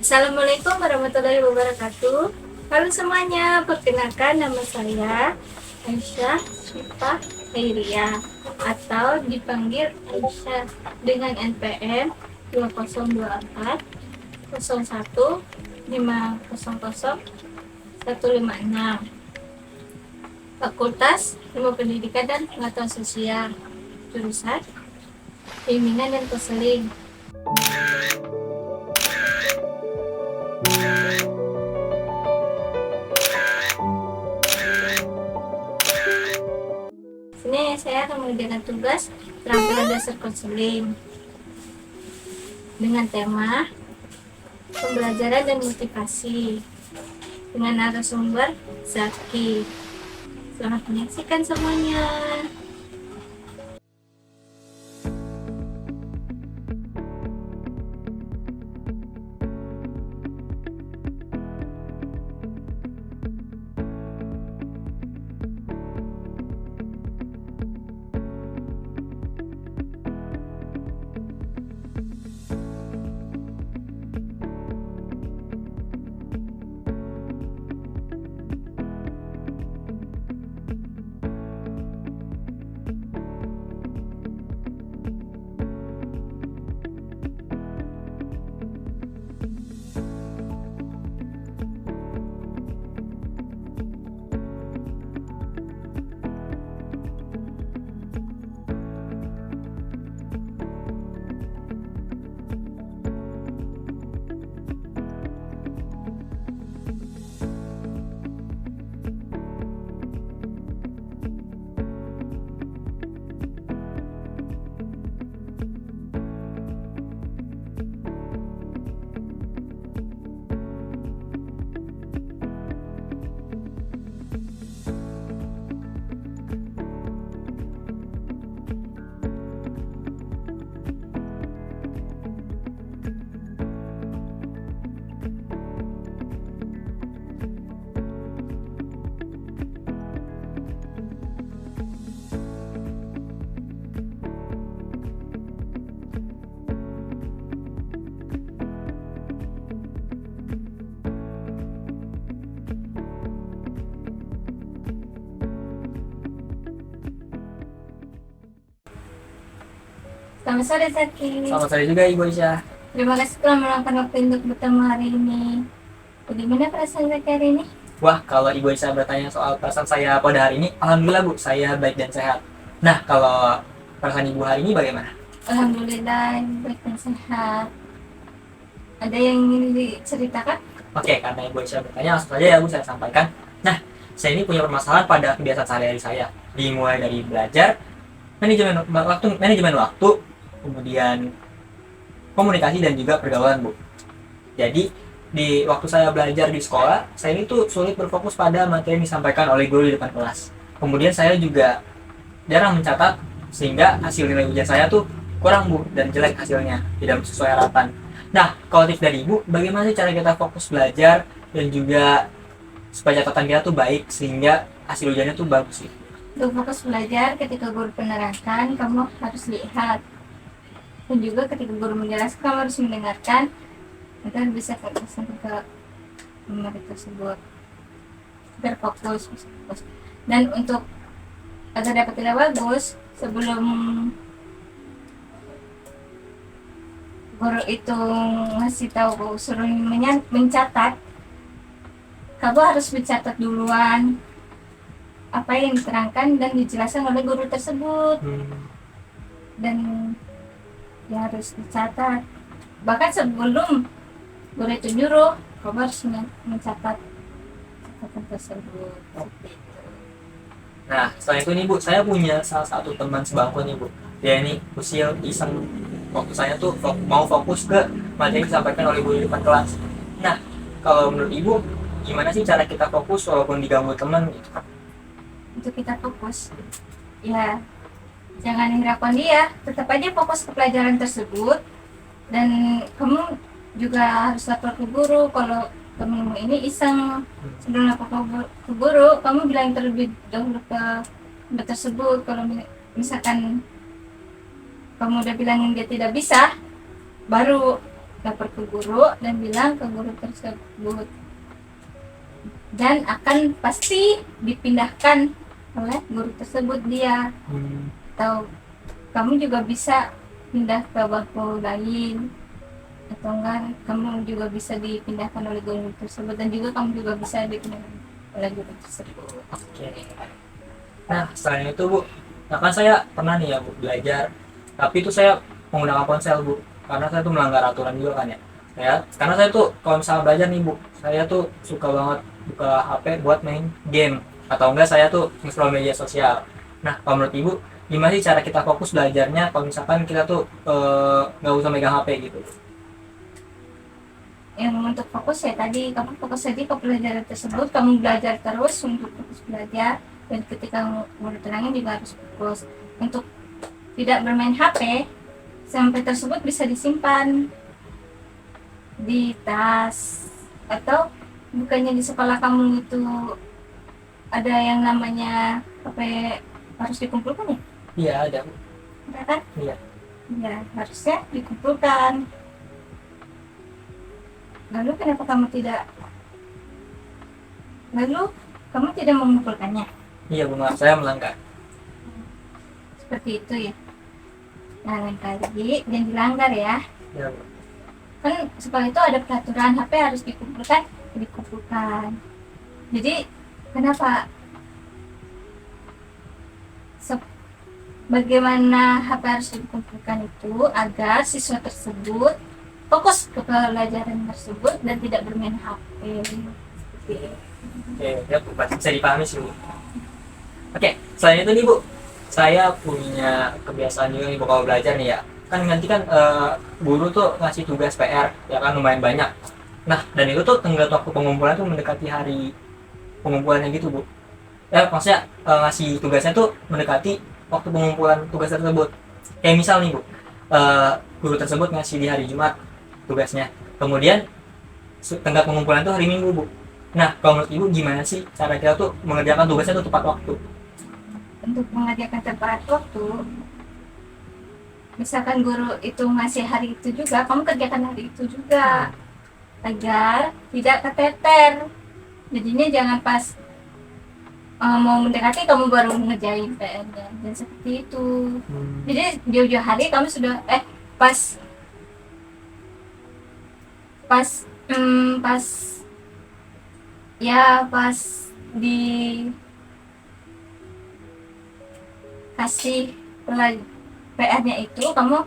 Assalamualaikum warahmatullahi wabarakatuh. Halo semuanya, perkenalkan nama saya Aisyah Syifa Khairia atau dipanggil Aisyah dengan NPM 2024 01 500 156. Fakultas Ilmu Pendidikan dan Pengetahuan Sosial, jurusan Bimbingan dan Konseling. Sini saya akan mengerjakan tugas keterampilan dasar konseling dengan tema pembelajaran dan motivasi dengan narasumber Zaki. Selamat menyaksikan semuanya. Selamat sore Zaki. Selamat sore juga Ibu Aisyah. Terima kasih telah meluangkan waktu untuk bertemu hari ini. Bagaimana perasaan Zaki hari ini? Wah, kalau Ibu Aisyah bertanya soal perasaan saya pada hari ini, alhamdulillah Bu, saya baik dan sehat. Nah, kalau perasaan Ibu hari ini bagaimana? Alhamdulillah baik dan sehat. Ada yang ingin diceritakan? Oke, karena Ibu Aisyah bertanya, langsung saja ya Bu, saya sampaikan. Nah, saya ini punya permasalahan pada kebiasaan sehari-hari saya. Dimulai dari belajar, manajemen waktu, kemudian komunikasi dan juga pergaulan Bu. Jadi di waktu saya belajar di sekolah, saya ini tuh sulit berfokus pada materi yang disampaikan oleh guru di depan kelas. Kemudian saya juga jarang mencatat sehingga hasil nilai ujian saya tuh kurang Bu dan jelek hasilnya, tidak sesuai harapan. Nah, kalau tips dari Ibu, bagaimana sih cara kita fokus belajar dan juga supaya catatan kita tuh baik sehingga hasil ujiannya tuh bagus sih? Untuk fokus belajar, ketika guru penerangkan, kamu harus lihat. Dan juga ketika guru menjelaskan, kamu harus mendengarkan agar bisa fokus ke materi tersebut. Biar fokus. Dan untuk agar dapat nilai bagus, sebelum guru itu ngasih tahu suruh mencatat, kamu harus mencatat duluan apa yang diterangkan dan dijelaskan oleh guru tersebut. Dan ya harus dicatat, bahkan sebelum guru itu nyuruh kamu harus mencatat catatan tersebut. Nah, selain itu nih Bu, saya punya salah satu teman sebangku nih Bu. Dia ini usil iseng waktu saya tuh mau fokus ke materi yang disampaikan oleh guru di depan kelas. Nah, kalau menurut Ibu, gimana sih cara kita fokus walaupun diganggu teman gitu? Untuk kita fokus, ya jangan hiraukan dia, tetap aja fokus ke pelajaran tersebut. Dan kamu juga harus lapor ke guru kalau temenmu ini iseng. Sebelum lapor ke guru, kamu bilang terlebih dahulu ke tempat tersebut. Kalau misalkan kamu udah bilangin dia tidak bisa, baru lapor ke guru dan bilang ke guru tersebut, dan akan pasti dipindahkan oleh guru tersebut dia, atau kamu juga bisa pindah ke bangku lain, atau enggak kamu juga bisa dipindahkan oleh guru tersebut, dan juga kamu juga bisa dipindahkan oleh guru tersebut. Oke. Nah, selain itu Bu, nah kan saya pernah nih ya Bu belajar, tapi itu saya menggunakan ponsel Bu, karena saya tuh melanggar aturan juga kan ya. Karena saya tuh kalau misalnya belajar nih Bu, saya tuh suka banget buka HP buat main game, atau enggak saya tuh scroll media sosial. Nah, kalau menurut Ibu, gimana sih cara kita fokus belajarnya kalau misalkan kita tuh nggak usah megang HP gitu? Yang untuk fokus ya tadi, kamu fokus aja ke pelajaran tersebut, kamu belajar terus untuk fokus belajar, dan ketika guru terangin juga harus fokus untuk tidak bermain HP sampai tersebut bisa disimpan di tas, atau bukannya di sekolah kamu itu ada yang namanya HP harus dikumpulkan ya? Iya ada Bu. Ada kan? Iya. Ya harusnya dikumpulkan. Lalu kenapa kamu tidak mengumpulkannya? Iya Bu, maaf saya melanggar. Seperti itu ya. Nah, lain kali jangan dilanggar ya. Iya Bu. Kan sekolah itu ada peraturan HP harus dikumpulkan. Jadi kenapa bagaimana HP harus dikumpulkan itu agar siswa tersebut fokus ke pelajaran tersebut dan tidak bermain HP. Seperti itu. Oke, ya Bu, bisa dipahami sih Bu. Oke, selain itu nih Bu, saya punya kebiasaan juga nih Bu kalau belajar nih ya. Kan nanti kan guru tuh ngasih tugas PR ya kan lumayan banyak. Nah, dan itu tuh tenggat waktu pengumpulan tuh mendekati hari pengumpulannya gitu Bu. Maksudnya ngasih tugasnya tuh mendekati waktu pengumpulan tugas tersebut. Kayak misal nih Bu, guru tersebut ngasih di hari Jumat tugasnya, kemudian tenggat pengumpulan tuh hari Minggu Bu. Nah, kalau menurut Ibu gimana sih cara kita tuh mengerjakan tugasnya tuh tepat waktu? Untuk mengerjakan tepat waktu, misalkan guru itu ngasih hari itu juga, kamu kerjakan hari itu juga agar tidak keteter. Jadinya jangan pas mau mendekati kamu baru ngerjain PR-nya, dan seperti itu. Jadi jauh-jauh hari kamu sudah pas dikasih PR-nya itu kamu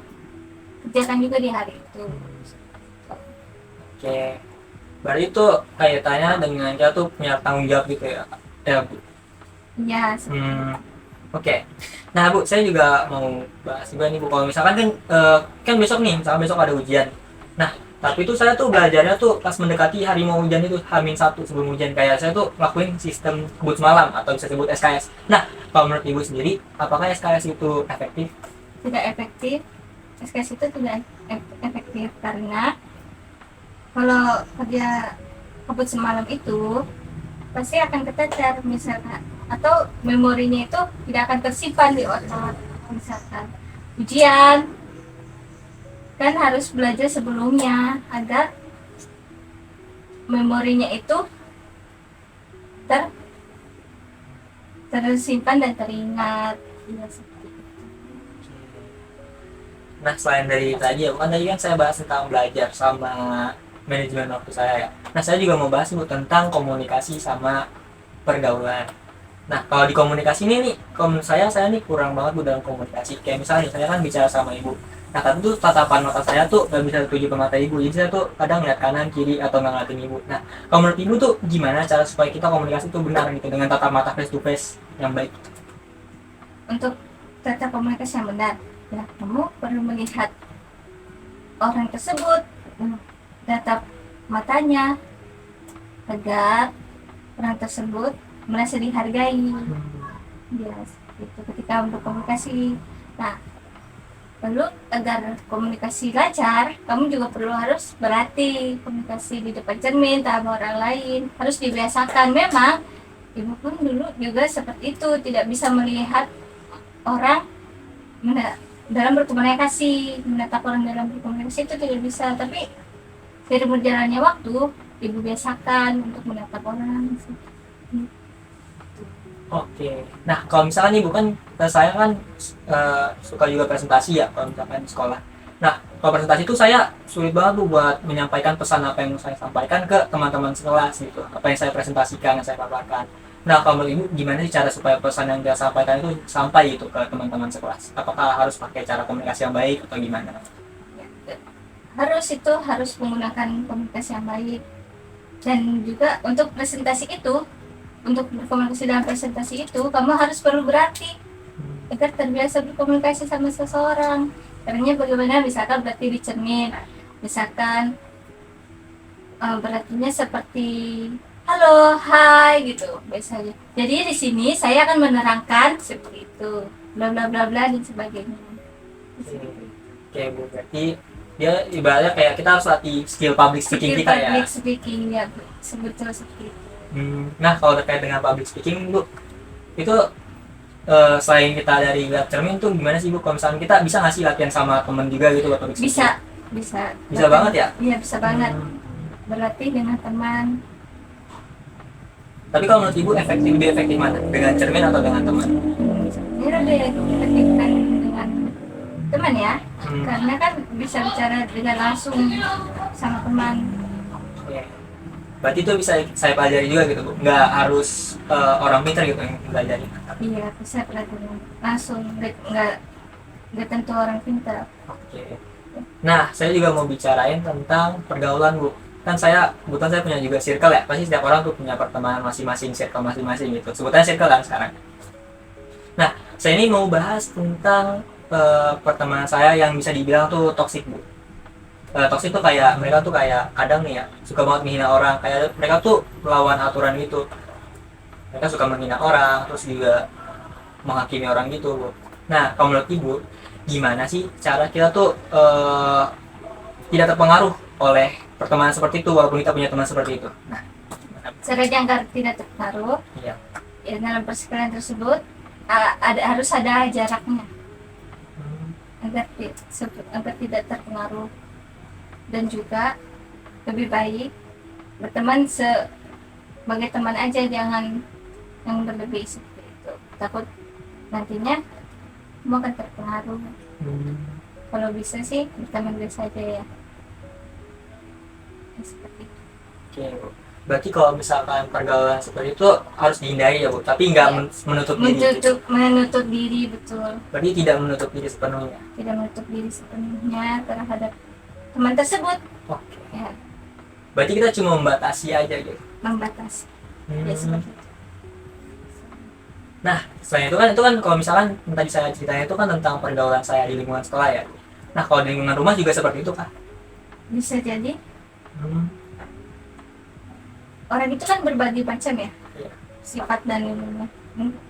kerjakan juga di hari itu. Oke, berarti itu kaitannya dengan kita tuh punya tanggung jawab gitu ya, Bu. Ya, Oke. Nah Bu, saya juga mau bahas juga nih Bu, kalau misalkan kan besok nih, misalkan besok ada ujian. Nah, tapi itu saya tuh belajarnya tuh pas mendekati hari mau hujan itu, H-1 sebelum hujan. Kayak saya tuh ngelakuin sistem kebut semalam atau bisa disebut SKS. Nah, kalau menurut Ibu sendiri, apakah SKS itu efektif? tidak efektif. SKS itu tidak efektif karena kalau kerja kebut semalam itu pasti akan keteter misalkan, atau memorinya itu tidak akan tersimpan di otak. Misalkan ujian kan harus belajar sebelumnya agar memorinya itu tersimpan dan teringat. Ya, seperti itu. Nah, selain dari tadi ya, kan tadi kan saya bahas tentang belajar sama manajemen waktu saya ya. Nah, saya juga mau bahas Bu tentang komunikasi sama pergaulan. Nah, kalau di komunikasi ini nih, kalau menurut saya nih kurang banget Bu dalam komunikasi. Kayak misalnya saya kan bicara sama Ibu. Nah, tapi tuh tatapan mata saya tuh gak bisa tertuju ke mata Ibu. Jadi saya tuh kadang lihat kanan, kiri, atau nggak ngeliatin Ibu. Nah, kalau menurut Ibu tuh gimana cara supaya kita komunikasi tuh benar gitu dengan tatap mata face to face yang baik? Untuk tata komunikasi yang benar, ya kamu perlu melihat orang tersebut, tatap matanya, agar orang tersebut merasa dihargai. Ya, itu ketika berkomunikasi. Nah, lalu agar komunikasi lancar, kamu juga perlu harus berlatih komunikasi di depan cermin sama orang lain, harus dibiasakan. Memang Ibu pun dulu juga seperti itu, tidak bisa melihat orang dalam berkomunikasi, menatap orang dalam berkomunikasi itu tidak bisa, tapi Seiring berjalannya waktu, ibu biasakan untuk menatap orang. Oke. Nah, kalau misalkan nih bukan saya kan suka juga presentasi ya kalau misalkan di sekolah. Nah, kalau presentasi itu saya sulit banget Bu buat menyampaikan pesan apa yang mau saya sampaikan ke teman-teman sekelas gitu. Apa yang saya presentasikan, yang saya paparkan. Nah, kalau menurut Ibu gimana sih cara supaya pesan yang saya sampaikan itu sampai gitu ke teman-teman sekelas? Apakah harus pakai cara komunikasi yang baik atau gimana? Harus menggunakan komunikasi yang baik, dan juga untuk presentasi itu, untuk berkomunikasi dalam presentasi itu kamu harus perlu berarti agar terbiasa berkomunikasi sama seseorang. Caranya bagaimana? Misalkan berarti di cermin, misalkan berartinya seperti halo, hai gitu biasanya. Jadi di sini saya akan menerangkan seperti itu, bla bla bla bla dan sebagainya. Oke Bu, berarti dia ibaratnya kayak kita harus latih skill public speaking Skill kita ya. public speaking ya, sebetulnya seperti itu. Nah, kalau terkait dengan public speaking Bu, itu selain kita dari lihat cermin tuh gimana sih Bu? Kalau misalnya kita bisa ngasih latihan sama temen juga gitu buat public speaking? Bisa Banget ya? Iya, bisa banget. Berlatih dengan teman. Tapi kalau menurut Ibu lebih efektif mana? Dengan cermin atau dengan teman? Ini lebih efektifkan dengan teman ya, karena kan bisa bicara dengan langsung sama teman. Oke. Berarti itu bisa saya pelajari juga gitu Bu? Nggak harus orang pintar gitu yang pelajari? Iya, bisa pelajaran langsung, nggak tentu orang pintar. Oke. Nah, saya juga mau bicarain tentang pergaulan Bu. Kan kebetulan saya punya juga circle ya. Pasti setiap orang tuh punya pertemanan masing-masing, circle masing-masing gitu. Sebutannya circle kan sekarang. Nah, saya ini mau bahas tentang pertemanan saya yang bisa dibilang tuh toksik Bu. Toksik tuh kayak mereka tuh kayak kadang nih ya suka banget menghina orang, kayak mereka tuh melawan aturan gitu. Mereka suka menghina orang, terus juga menghakimi orang gitu Bu. Nah, kalau menurut Ibu gimana sih cara kita tuh tidak terpengaruh oleh pertemanan seperti itu walaupun kita punya teman seperti itu? Nah, Caranya agar tidak terpengaruh, iya. ya dalam persekalian tersebut harus ada jaraknya agar tidak terpengaruh, dan juga lebih baik berteman sebagai teman aja, jangan yang berlebih seperti itu. Takut nantinya kamu akan terpengaruh. Kalau bisa sih berteman biasa aja ya. Seperti itu. Oke Bu. Berarti kalau misalkan pergaulan seperti itu harus dihindari ya Bu, tapi nggak menutup diri. Menutup diri, betul. Berarti tidak menutup diri sepenuhnya. Tidak menutup diri sepenuhnya terhadap teman tersebut. Oke. Ya, Berarti kita cuma membatasi aja gitu. membatasi. Ya, seperti itu. Nah, selain itu kan kalau misalkan yang tadi saya ceritanya itu kan tentang pergaulan saya di lingkungan sekolah ya. Nah, kalau di lingkungan rumah juga seperti itu kah? Bisa jadi orang itu kan berbagai macam ya, Iya. sifat dan ilmunya.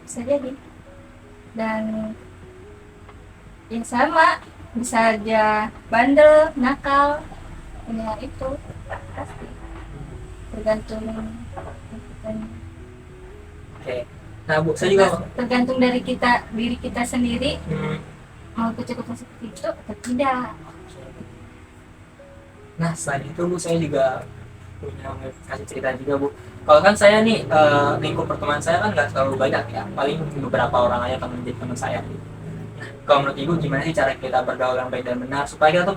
Bisa jadi, dan yang sama bisa aja bandel, nakal, ya itu pasti tergantung. Oke. Nah Bu, saya juga Tergantung dari diri kita sendiri mau ikut-ikutan seperti itu atau tidak. Nah, selain itu Bu, saya juga punya kasih cerita juga Bu. Kalau kan saya nih lingkup pertemanan saya kan nggak terlalu banyak ya, paling beberapa orang aja teman jadi teman saya. Nah, kalau menurut Ibu gimana sih cara kita bergaul yang baik dan benar supaya kita tuh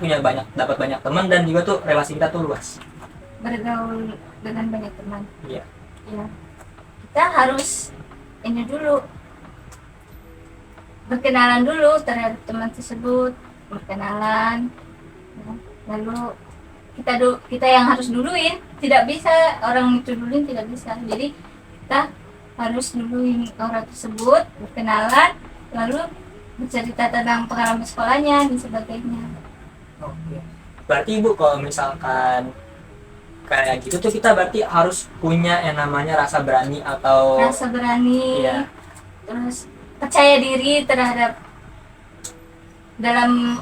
dapat banyak teman dan juga tuh relasi kita tuh luas? Bergaul dengan banyak teman. Iya. Ya, kita harus ini dulu, berkenalan dulu terhadap teman tersebut, berkenalan, ya. Lalu kita yang harus duluin, tidak bisa orang itu duluin, tidak bisa. Jadi kita harus duluin orang tersebut, berkenalan, lalu bercerita tentang pengalaman sekolahnya dan sebagainya. Oke. Berarti Ibu kalau misalkan kayak gitu tuh kita berarti harus punya yang namanya rasa berani atau Rasa berani, Iya. terus percaya diri terhadap dalam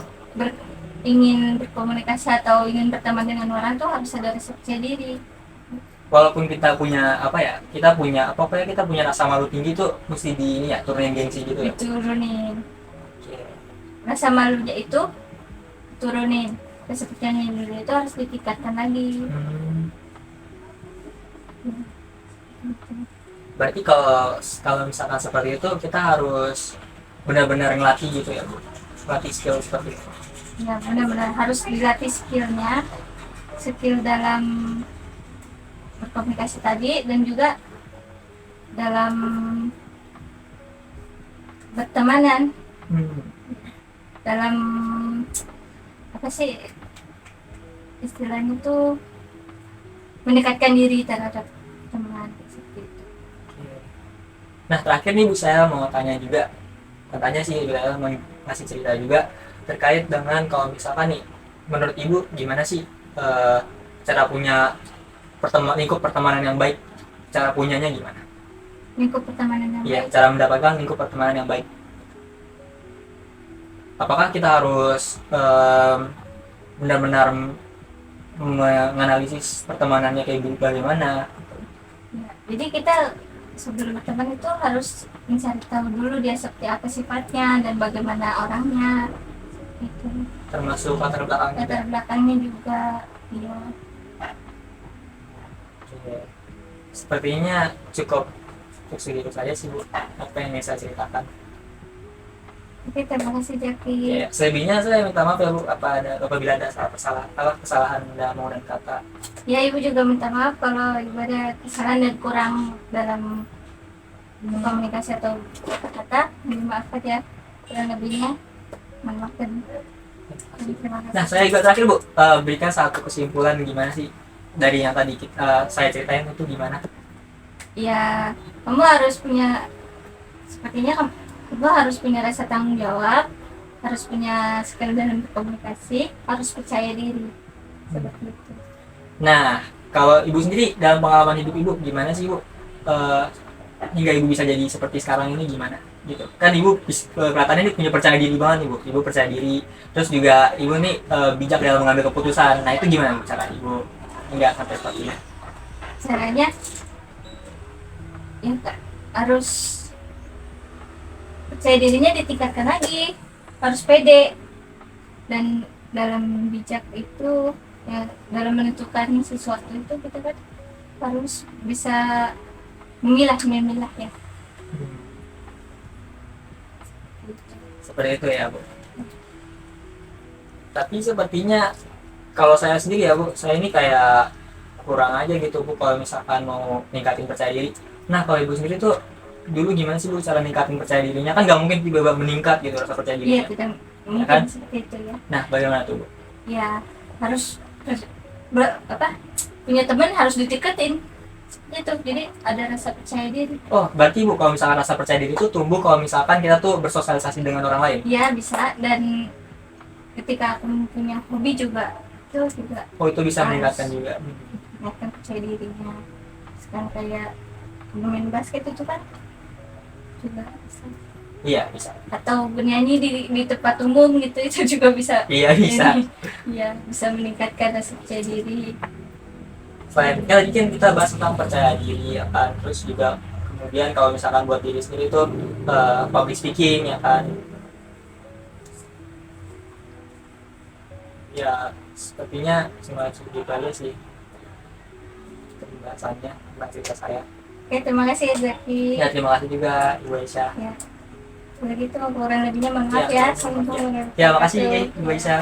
ingin berkomunikasi atau ingin berteman dengan orang tuh harus ada rasa percaya diri. walaupun kita punya kita punya rasa malu tinggi tuh mesti di ini ya turunin gengsi gitu ya. Diturunin Oke. rasa malunya itu, turunin. kesepakatan diri itu harus ditingkatkan lagi. Berarti kalau kalau misalkan seperti itu kita harus benar-benar ngelatih gitu ya Bu, ngelatih skill seperti itu. Ya benar-benar harus dilatih skillnya, skill dalam berkomunikasi tadi dan juga dalam bertemanan, dalam apa sih istilahnya tuh, mendekatkan diri terhadap teman seperti itu. Nah terakhir nih Bu, saya mau tanya juga, katanya sih saya mau ngasih cerita juga terkait dengan kalau misalkan nih menurut Ibu gimana sih cara punya lingkup pertemanan yang baik, cara punyanya gimana? Lingkup pertemanan yang Iya, baik. cara mendapatkan lingkup pertemanan yang baik. Apakah kita harus benar-benar menganalisis pertemanannya kayak bagaimana? Ya, jadi kita sebelum berteman itu harus mencari tahu dulu dia seperti apa sifatnya dan bagaimana orangnya, itu Termasuk latar belakang juga. latar belakangnya juga. Ya, Oke. Sepertinya cukup segitu saja sih Bu, apa yang bisa saya ceritakan. oke, terima kasih Jaki. Ya, selebihnya saya minta maaf ya Bu, apabila ada kesalahan dalam dan kata. Ya, ibu juga minta maaf kalau ibu ada kesalahan dan kurang dalam komunikasi atau kata-kata. Dimaafkan ya, kurang lebihnya. Maafkan. Terima kasih. Nah, saya juga terakhir Bu, berikan satu kesimpulan gimana sih dari yang tadi saya ceritain itu gimana? Ya, kamu harus punya, sepertinya kamu harus punya rasa tanggung jawab, harus punya skill dalam berkomunikasi, harus percaya diri, seperti itu. Nah, kalau Ibu sendiri dalam pengalaman hidup Ibu gimana sih Bu? Hingga Ibu bisa jadi seperti sekarang ini gimana? Gitu. Kan Ibu kelihatannya ini punya percaya diri banget Ibu. Ibu percaya diri. Terus juga Ibu nih bijak dalam mengambil keputusan. Nah, itu gimana Bu cara Ibu hingga sampai seperti ini? Caranya ya harus percaya dirinya ditingkatkan lagi, harus pede, dan dalam bijak itu ya, dalam menentukan sesuatu itu kita kan harus bisa memilah ya. Seperti itu ya Bu. Tapi sepertinya kalau saya sendiri ya Bu, saya ini kayak kurang aja gitu Bu kalau misalkan mau ningkatin percaya diri. Nah kalau Ibu sendiri tuh dulu gimana sih Bu cara ningkatin percaya dirinya? Kan nggak mungkin tiba-tiba meningkat gitu rasa percaya Iya, dirinya. tidak mungkin kan? seperti itu ya. Nah bagaimana tuh Bu? Ya harus punya teman harus dideketin itu, jadi ada rasa percaya diri. Oh berarti Bu kalau misalkan rasa percaya diri itu tumbuh kalau misalkan kita tuh bersosialisasi dengan orang lain? Ya bisa, dan ketika aku punya hobi juga itu juga Oh itu bisa meningkatkan juga. meningkatkan percaya dirinya. Sekarang kayak main basket itu kan juga bisa, Iya bisa. atau bernyanyi di tempat umum gitu, itu juga bisa. Iya bisa. Iya, bisa meningkatkan rasa percaya diri. Selain tadi kan kita bahas tentang percaya diri ya kan, terus juga kemudian kalau misalkan buat diri sendiri itu public speaking ya kan. Ya sepertinya cuma segitu aja sih pembahasannya tentang cerita saya. Oke, terima kasih ya Zaki. Ya terima kasih juga Ibu Aisyah. Ya, udah gitu kurang lebihnya mohon maaf Ya, ya. sama-sama. Assalamualaikum Ya makasih warahmatullahi Ibu Aisyah.